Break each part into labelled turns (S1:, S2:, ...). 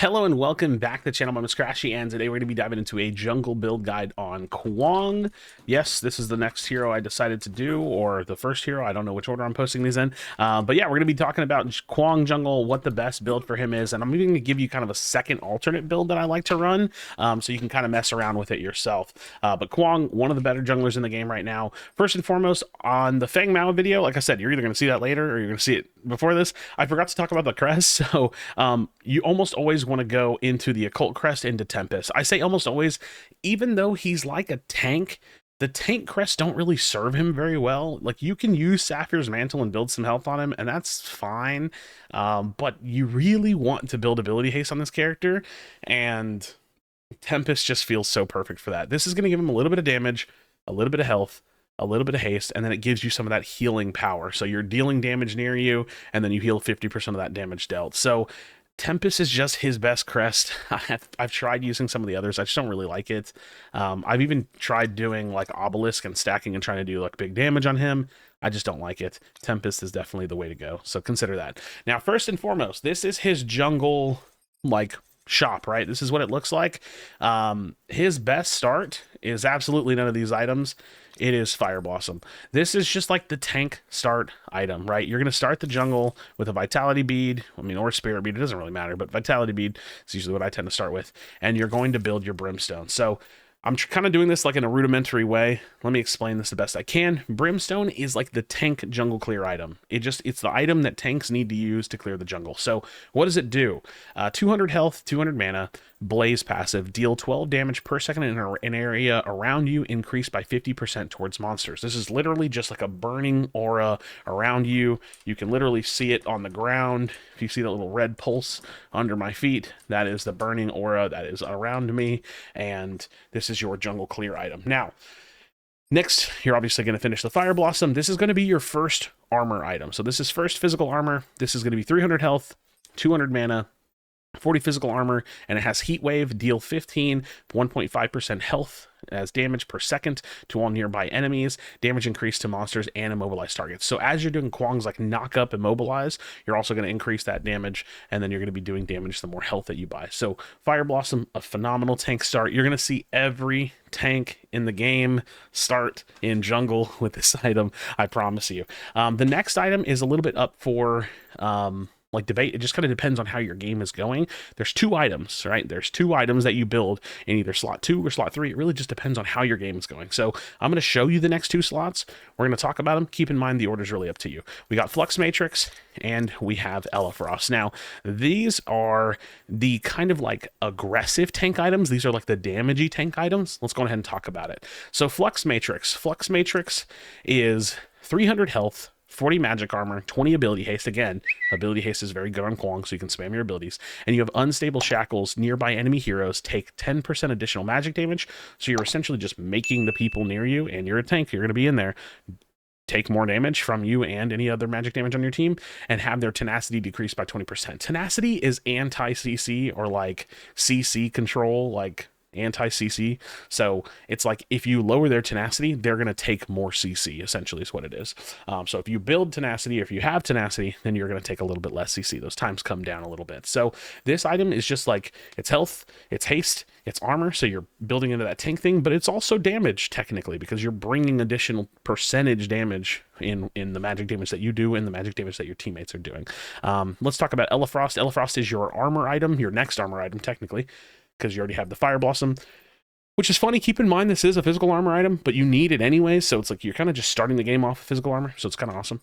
S1: Hello and welcome back to the channel. My name is Krashy, and today we're going to be diving into a jungle build guide on Kwang. Yes, this is the next hero I decided to do, or the first hero. I don't know which order I'm posting these in. But yeah, we're going to be talking about Kwang jungle, what the best build for him is, and I'm even going to give you kind of a second alternate build that I like to run, so you can kind of mess around with it yourself. But Kwang, one of the better junglers in the game right now. First and foremost, on the Fang Mao video, like I said, you're either going to see that later or you're going to see it before this. I forgot to talk about the crest, so you almost always want to go into the occult crest into Tempest. I say almost always, even though he's like a tank, the tank crests don't really serve him very well. Like, you can use Sapphire's Mantle and build some health on him, and that's fine. But you really want to build ability haste on this character, and Tempest just feels so perfect for that. This is going to give him a little bit of damage, a little bit of health, a little bit of haste, and then it gives you some of that healing power. So you're dealing damage near you, and then you heal 50% of that damage dealt. So Tempest is just his best crest. I've tried using some of the others. I just don't really like it. I've even tried doing like Obelisk and stacking and trying to do like big damage on him. I just don't like it. Tempest is definitely the way to go. So consider that. Now, first and foremost, this is his jungle like shop, right? This is what it looks like. His best start is absolutely none of these items. It is Fire Blossom. This is just like the tank start item, right? You're going to start the jungle with a Vitality Bead, or a Spirit Bead. It doesn't really matter, but Vitality Bead is usually what I tend to start with. And you're going to build your Brimstone. So I'm kind of doing this like in a rudimentary way. Let me explain this the best I can. Brimstone is like the tank jungle clear item. It's the item that tanks need to use to clear the jungle. So what does it do? 200 health, 200 mana, Blaze passive, deal 12 damage per second in an area around you, increased by 50% towards monsters. This is literally just like a burning aura around you. You can literally see it on the ground. If you see that little red pulse under my feet, that is the burning aura that is around me, and this is your jungle clear item. Now, next, you're obviously going to finish the Fire Blossom. This is going to be your first armor item. So this is first physical armor. This is going to be 300 health, 200 mana, 40 physical armor, and it has Heat Wave, deal 15, 1.5% health as damage per second to all nearby enemies, damage increased to monsters and immobilized targets. So as you're doing Kwang's like knock up, immobilize, you're also going to increase that damage, and then you're going to be doing damage the more health that you buy. So Fire Blossom, a phenomenal tank start. You're going to see every tank in the game start in jungle with this item, I promise you. The next item is a little bit up for like debate. It just kind of depends on how your game is going. There's two items, right? There's two items that you build in either slot 2 or slot 3. It really just depends on how your game is going. So I'm going to show you the next two slots. We're going to talk about them. Keep in mind the order's really up to you. We got Flux Matrix and we have Elefrost. Now, these are the kind of like aggressive tank items. These are like the damagey tank items. Let's go ahead and talk about it. So Flux Matrix. Flux Matrix is 300 health, 40 magic armor, 20 ability haste. Again, ability haste is very good on Kwang, so you can spam your abilities. And you have unstable shackles. Nearby enemy heroes take 10% additional magic damage. So you're essentially just making the people near you, and you're a tank, you're going to be in there, take more damage from you and any other magic damage on your team, and have their tenacity decreased by 20%. Tenacity is anti-CC, or like CC control, like anti-CC. So it's like if you lower their tenacity, they're going to take more CC, essentially is what it is. So if you build tenacity, or if you have tenacity, then you're going to take a little bit less CC. Those times come down a little bit. So this item is just like, it's health, it's haste, it's armor, so you're building into that tank thing, but it's also damage technically, because you're bringing additional percentage damage in the magic damage that you do and the magic damage that your teammates are doing. Let's talk about Elefrost. Elefrost is your armor item, your next armor item technically, because you already have the Fire Blossom, which is funny. Keep in mind this is a physical armor item, but you need it anyways, so it's like you're kind of just starting the game off with physical armor, so it's kind of awesome.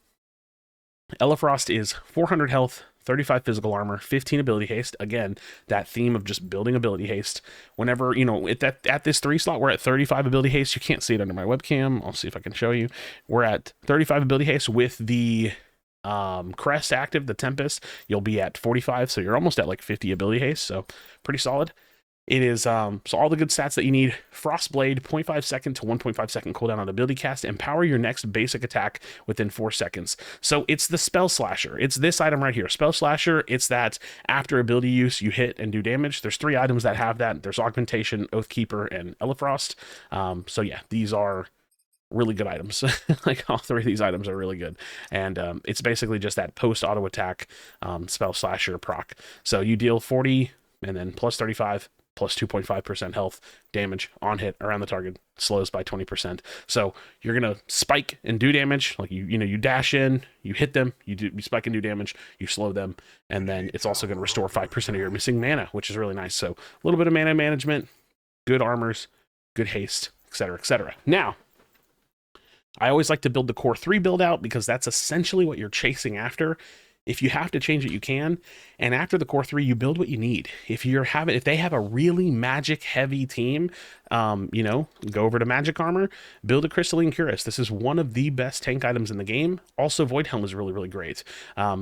S1: Elefrost is 400 health, 35 physical armor, 15 ability haste. Again, that theme of just building ability haste. Whenever, at this 3 slot, we're at 35 ability haste. You can't see it under my webcam. I'll see if I can show you. We're at 35 ability haste with the crest active, the Tempest. You'll be at 45, so you're almost at like 50 ability haste, so pretty solid. It is, so all the good stats that you need. Frostblade, 0.5 second to 1.5 second cooldown on ability cast. Empower your next basic attack within 4 seconds. So it's the Spell Slasher. It's this item right here. Spell Slasher, it's that after ability use, you hit and do damage. There's 3 items that have that. There's Augmentation, Oathkeeper, and Elefrost. So yeah, these are really good items. Like all 3 of these items are really good, and it's basically just that post auto attack Spell Slasher proc. So you deal 40 and then plus 35, plus 2.5% health damage on hit around the target, slows by 20%. So you're gonna spike and do damage, like you dash in, you hit them, you spike and do damage, you slow them, and then it's also gonna restore 5% of your missing mana, which is really nice. So a little bit of mana management, good armors, good haste, etc., etc. Now, I always like to build the core 3 build out because that's essentially what you're chasing after. If you have to change it, you can. And after the core 3, you build what you need. If they have a really magic heavy team, go over to magic armor, build a crystalline cuirass. This is one of the best tank items in the game. Also, void helm is really, really great.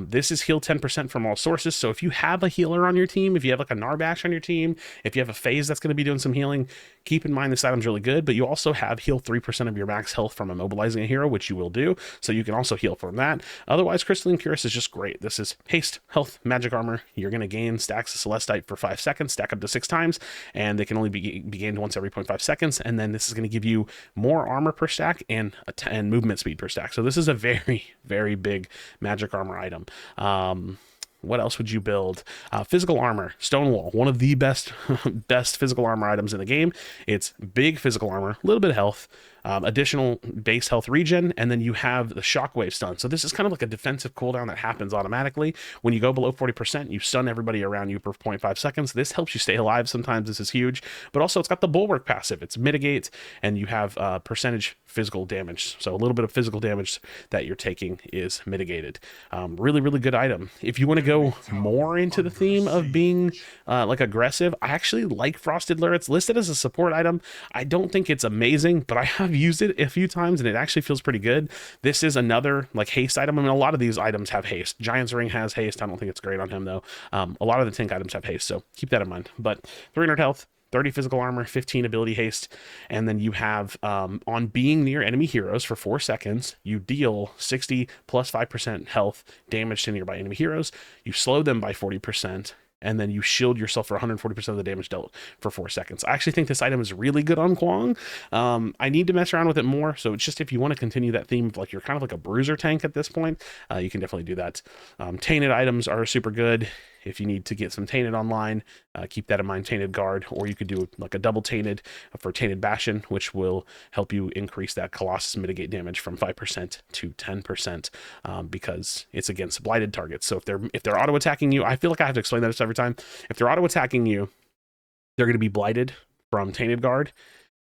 S1: This is heal 10% from all sources. So if you have a healer on your team, if you have like a Narbash on your team, if you have a phase that's going to be doing some healing, keep in mind this item's really good. But you also have heal 3% of your max health from immobilizing a hero, which you will do. So you can also heal from that. Otherwise, crystalline cuirass is just great. This is haste, health, magic armor. You're going to gain stacks of Celestite for 5 seconds, stack up to 6 times, and they can only be gained once every 0.5 seconds. And then this is going to give you more armor per stack and movement speed per stack. So this is a very, very big magic armor item. What else would you build? Physical armor, Stonewall, one of the best physical armor items in the game. It's big physical armor, a little bit of health, additional base health regen, and then you have the shockwave stun. So this is kind of like a defensive cooldown that happens automatically. When you go below 40%, you stun everybody around you for 0.5 seconds. This helps you stay alive sometimes. This is huge. But also it's got the bulwark passive. It's mitigate, and you have percentage physical damage. So a little bit of physical damage that you're taking is mitigated. Really, really good item. If you want to go more into the theme of being like aggressive, I actually like Frosted Lure. It's listed as a support item. I don't think it's amazing, but I have used it a few times and it actually feels pretty good. This is another like haste item. I mean, a lot of these items have haste. Giant's Ring has haste. I don't think it's great on him though. A lot of the tank items have haste, so keep that in mind. But 300 health, 30 physical armor, 15 ability haste, and then you have on being near enemy heroes for 4 seconds, you deal 60 plus 5% health damage to nearby enemy heroes. You slow them by 40%. And then you shield yourself for 140% of the damage dealt for 4 seconds. I actually think this item is really good on Kwang. I need to mess around with it more, so it's just if you want to continue that theme of like you're kind of like a bruiser tank at this point, you can definitely do that. Tainted items are super good. If you need to get some Tainted online, keep that in mind, Tainted Guard, or you could do like a double Tainted for Tainted Bastion, which will help you increase that Colossus mitigate damage from 5% to 10% because it's against blighted targets. So if they're auto attacking you, I feel like I have to explain that every time. If they're auto attacking you, they're going to be blighted from Tainted Guard,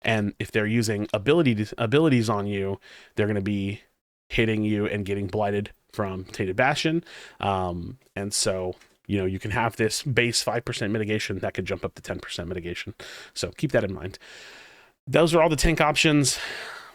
S1: and if they're using abilities on you, they're going to be hitting you and getting blighted from Tainted Bastion, and so you can have this base 5% mitigation that could jump up to 10% mitigation. So keep that in mind. Those are all the tank options.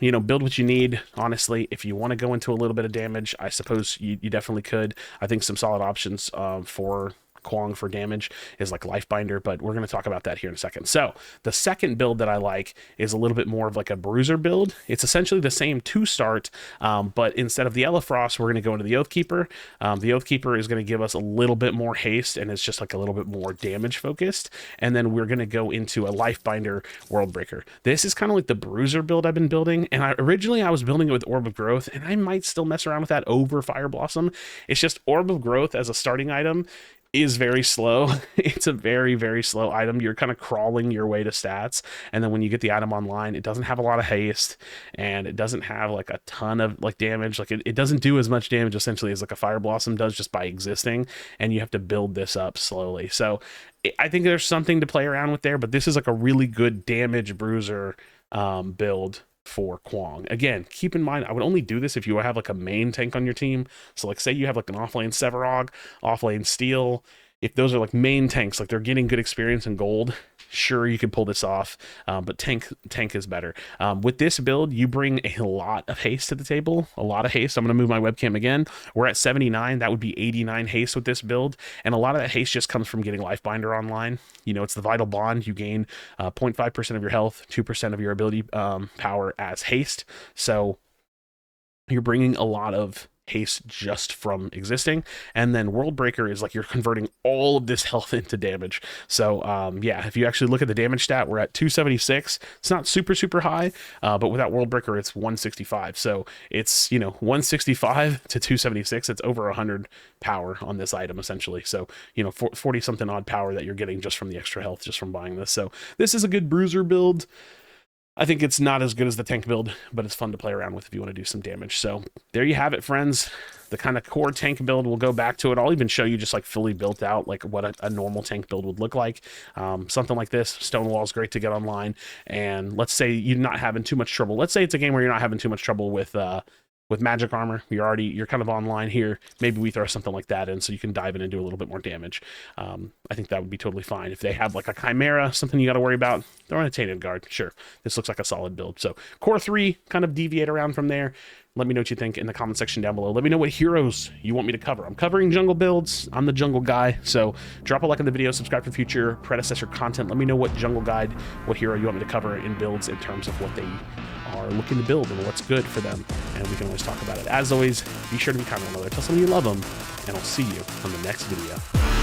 S1: Build what you need. Honestly, if you want to go into a little bit of damage, I suppose you definitely could. I think some solid options for Kwang for damage is like Lifebinder, but we're going to talk about that here in a second. So the second build that I like is a little bit more of like a bruiser build. It's essentially the same to start, but instead of the Elefrost, we're going to go into the Oathkeeper. The Oathkeeper is going to give us a little bit more haste, and it's just like a little bit more damage focused. And then we're going to go into a Lifebinder Worldbreaker. This is kind of like the bruiser build I've been building, and originally I was building it with Orb of Growth, and I might still mess around with that over Fire Blossom. It's just Orb of Growth as a starting item is very slow. It's a very, very slow item. You're kind of crawling your way to stats, and then when you get the item online, it doesn't have a lot of haste, and it doesn't have like a ton of like damage. Like it doesn't do as much damage essentially as like a Fire Blossom does just by existing, and you have to build this up slowly. So I think there's something to play around with there, but this is like a really good damage bruiser build for Kwang. Again, keep in mind, I would only do this if you have like a main tank on your team. So like say you have like an offlane Sevarog, offlane Steel. If those are like main tanks, like they're getting good experience in gold, sure, you can pull this off, but tank is better. With this build, you bring a lot of haste to the table, a lot of haste. I'm going to move my webcam again. We're at 79. That would be 89 haste with this build, and a lot of that haste just comes from getting Lifebinder online. It's the Vital Bond. You gain 0.5% of your health, 2% of your ability power as haste, so you're bringing a lot of haste just from existing. And then World Breaker is like you're converting all of this health into damage. So yeah, if you actually look at the damage stat, we're at 276. It's not super high, but without World Breaker, it's 165. So it's, 165 to 276. It's over 100 power on this item essentially. So 40 something odd power that you're getting just from the extra health just from buying this. So this is a good bruiser build. I think it's not as good as the tank build, but it's fun to play around with if you want to do some damage. So there you have it, friends. The kind of core tank build, we'll go back to it. I'll even show you just like fully built out, like what a normal tank build would look like. Something like this. Stonewall is great to get online. And let's say you're not having too much trouble. Let's say it's a game where you're not having too much trouble with magic armor. You're kind of online here. Maybe we throw something like that in so you can dive in and do a little bit more damage. I think that would be totally fine. If they have like a Chimera, something you got to worry about, throw in a Tainted Guard. Sure, this looks like a solid build. So core 3, kind of deviate around from there. Let me know what you think in the comment section down below. Let me know what heroes you want me to cover. I'm covering jungle builds. I'm the jungle guy. So drop a like on the video, subscribe for future Predecessor content. Let me know what jungle guide, what hero you want me to cover in builds in terms of what they are looking to build and what's good for them. And we can always talk about it. As always, be sure to be kind to one another. Tell someone you love them. And I'll see you on the next video.